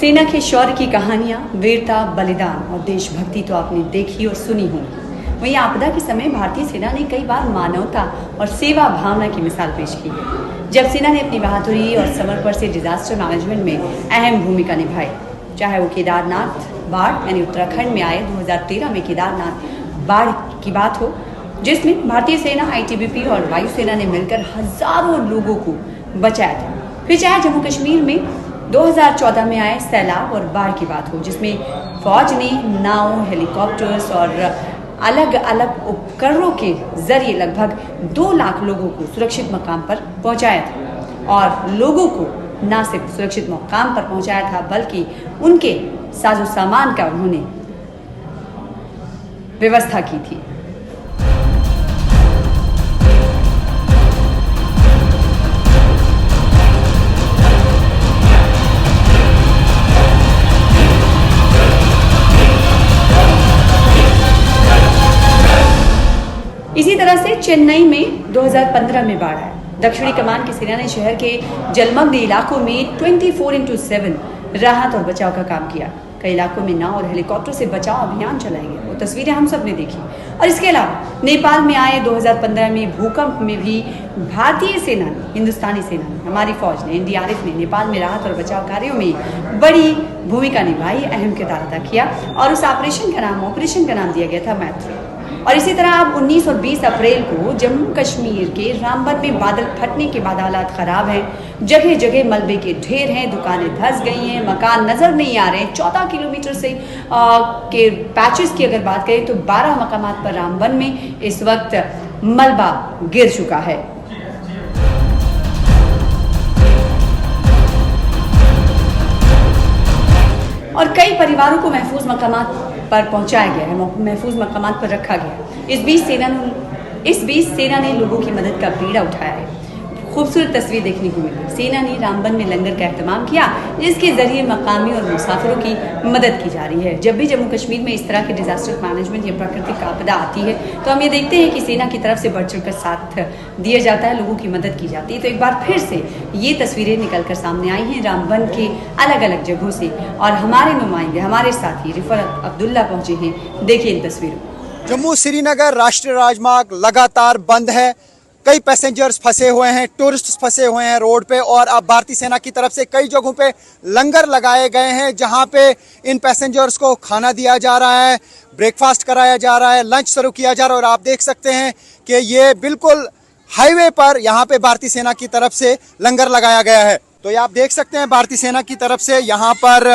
सेना के शौर्य की कहानियां, वीरता, बलिदान और देशभक्ति तो आपने देखी और सुनी होंगी। वहीं आपदा के समय भारतीय सेना ने कई बार मानवता और सेवा भावना की मिसाल पेश की है, जब सेना ने अपनी बहादुरी और समर्पण से डिजास्टर मैनेजमेंट में अहम भूमिका निभाई। चाहे वो केदारनाथ बाढ़ यानी उत्तराखंड में आए 2013 में केदारनाथ बाढ़ की बात हो, जिसमें भारतीय सेना, आईटीबीपी और वायुसेना ने मिलकर हजारों लोगों को बचाया था। फिर चाहे जम्मू कश्मीर में 2014 में आए सैलाब और बाढ़ की बात हो, जिसमें फौज ने नाव, हेलीकॉप्टर्स और अलग अलग उपकरणों के जरिए लगभग 2 लाख लोगों को सुरक्षित मकाम पर पहुंचाया था। और लोगों को न सिर्फ सुरक्षित मकाम पर पहुंचाया था, बल्कि उनके साजो सामान का उन्होंने व्यवस्था की थी। इसी तरह से चेन्नई में 2015 में बाढ़ आया। दक्षिणी कमान की सेना ने शहर के जलमग्न इलाकों में 24/7 राहत और बचाव का काम किया। कई इलाकों में नाव और हेलीकॉप्टर से बचाव अभियान चलाए गए। वो तस्वीरें हम सब ने देखी। और इसके अलावा नेपाल में आए 2015 में भूकंप में भी भारतीय सेना ने, हिंदुस्तानी सेना ने, हमारी फौज ने, एनडीआरएफ ने नेपाल में राहत और बचाव कार्यों में बड़ी भूमिका निभाई, अहम किरदार अदा किया। और उस ऑपरेशन का नाम दिया गया था मैत्री। और इसी तरह अब 19 और 20 अप्रैल को जम्मू कश्मीर के रामबन में बादल फटने के बाद हालात खराब हैं। जगह जगह मलबे के ढेर हैं, दुकानें धंस गई हैं, मकान नजर नहीं आ रहे हैं। 14 किलोमीटर से के पैचेस की अगर बात करें तो 12 मकामात पर रामबन में इस वक्त मलबा गिर चुका है। और कई परिवारों को महफूज मकामात पर पहुंचाया गया है, महफूज मकामात पर रखा गया। इस बीच सेना ने लोगों की मदद का बीड़ा उठाया है। खूबसूरत तस्वीर देखने को मिली। सेना ने रामबन में लंगर का एहतमाम किया, जिसके जरिए मकामी और मुसाफिरों की मदद की जा रही है। जब भी जम्मू कश्मीर में इस तरह के डिजास्टर मैनेजमेंट या प्राकृतिक आपदा आती है तो हम ये देखते हैं कि सेना की तरफ से बढ़ चढ़कर साथ दिया जाता है, लोगों की मदद की जाती है। तो एक बार फिर से ये तस्वीरें निकल कर सामने आई हैं रामबन के अलग अलग जगहों से। और हमारे नुमाइंदे, हमारे साथी रिफत अब्दुल्ला पहुंचे हैं। देखिए इन तस्वीरों। जम्मू श्रीनगर राष्ट्रीय राजमार्ग लगातार बंद है। कई पैसेंजर्स फंसे हुए हैं, टूरिस्ट फंसे हुए हैं रोड पे। और अब भारतीय सेना की तरफ से कई जगहों पे लंगर लगाए गए हैं, जहां पे इन पैसेंजर्स को खाना दिया जा रहा है, ब्रेकफास्ट कराया जा रहा है, लंच सर्व किया जा रहा है। और आप देख सकते हैं कि ये बिल्कुल हाईवे पर यहाँ पे भारतीय सेना की तरफ से लंगर लगाया गया है। तो ये आप देख सकते हैं भारतीय सेना की तरफ से यहाँ पर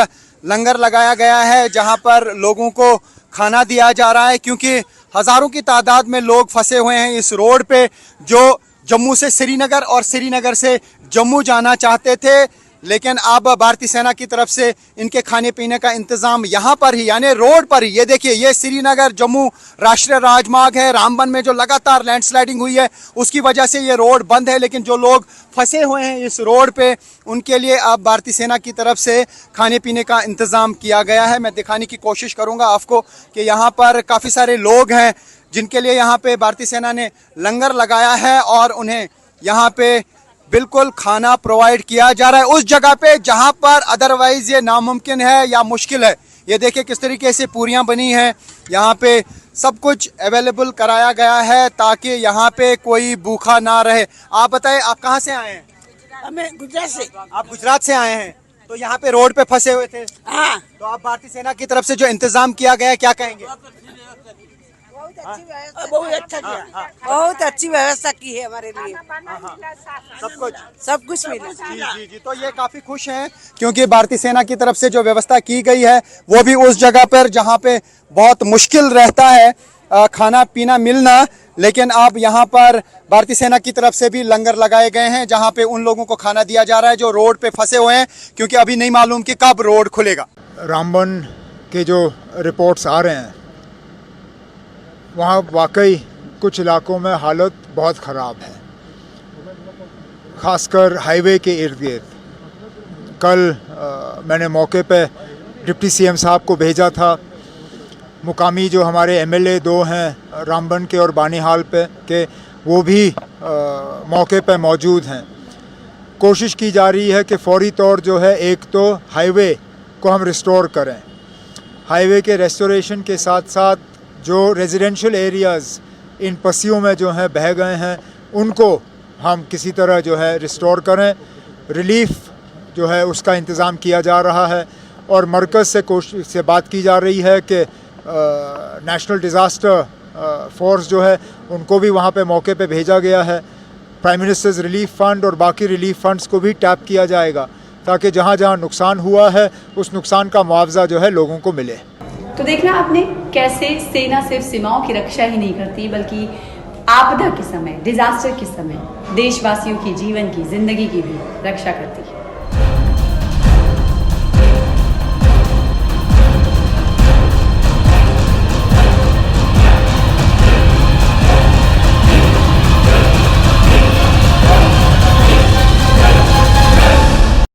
लंगर लगाया गया है, जहाँ पर लोगों को खाना दिया जा रहा है, क्योंकि हजारों की तादाद में लोग फंसे हुए हैं इस रोड पे, जो जम्मू से श्रीनगर और श्रीनगर से जम्मू जाना चाहते थे। लेकिन अब भारतीय सेना की तरफ से इनके खाने पीने का इंतजाम यहाँ पर ही, यानी रोड पर ही। ये देखिए, ये श्रीनगर जम्मू राष्ट्रीय राजमार्ग है। रामबन में जो लगातार लैंडस्लाइडिंग हुई है उसकी वजह से ये रोड बंद है, लेकिन जो लोग फंसे हुए हैं इस रोड पे उनके लिए अब भारतीय सेना की तरफ से खाने पीने का इंतजाम किया गया है। मैं दिखाने की कोशिश करूँगा आपको कि यहाँ पर काफ़ी सारे लोग हैं जिनके लिए यहाँ पे भारतीय सेना ने लंगर लगाया है और उन्हें यहाँ पे बिल्कुल खाना प्रोवाइड किया जा रहा है उस जगह पे जहां पर अदरवाइज ये नामुमकिन है या मुश्किल है। ये देखिए किस तरीके से पूरियां बनी हैं, यहाँ पे सब कुछ अवेलेबल कराया गया है ताकि यहाँ पे कोई भूखा ना रहे। आप बताएं, आप कहाँ से आए हैं? हमें गुजरात से। आप गुजरात से आए हैं, तो यहाँ पे रोड पे फंसे हुए थे। हाँ, तो आप भारतीय सेना की तरफ से जो इंतजाम किया गया है क्या कहेंगे? बहुत अच्छी व्यवस्था की है हमारे लिए। सब कुछ मिला। जी। तो ये काफी खुश हैं क्योंकि भारतीय सेना की तरफ से जो व्यवस्था की गई है वो भी उस जगह पर जहाँ पे बहुत मुश्किल रहता है खाना पीना मिलना। लेकिन अब यहाँ पर भारतीय सेना की तरफ से भी लंगर लगाए गए हैं जहाँ पे उन लोगों को खाना दिया जा रहा है जो रोड पे फंसे हुए हैं, क्योंकि अभी नहीं मालूम कि कब रोड खुलेगा। रामबन के जो रिपोर्ट्स आ रहे हैं वहाँ वाकई कुछ इलाकों में हालत बहुत ख़राब है, ख़ासकर हाईवे के इर्द गिर्द। कल मैंने मौके पे डिप्टी सीएम साहब को भेजा था। मुकामी जो हमारे एमएलए 2 हैं रामबन के और बानीहाल पे के, वो भी मौके पे मौजूद हैं। कोशिश की जा रही है कि फौरी तौर जो है एक तो हाईवे को हम रिस्टोर करें। हाईवे के रेस्टोरेशन के साथ साथ जो रेजिडेंशियल एरियाज़ इन पस्सियों में जो हैं बह गए हैं उनको हम किसी तरह जो है रिस्टोर करें। रिलीफ जो है उसका इंतज़ाम किया जा रहा है और मरकज़ से बात की जा रही है कि नेशनल डिज़ास्टर फोर्स जो है उनको भी वहाँ पे मौके पे भेजा गया है। प्राइम मिनिस्टर्स रिलीफ फ़ंड और बाकी रिलीफ फ़ंड्स को भी टैप किया जाएगा ताकि जहाँ जहाँ नुकसान हुआ है उस नुकसान का मुआवजा जो है लोगों को मिले। तो देखना आपने कैसे सेना सिर्फ सीमाओं की रक्षा ही नहीं करती बल्कि आपदा के समय, डिजास्टर के समय देशवासियों की जीवन की, जिंदगी की भी रक्षा करती है।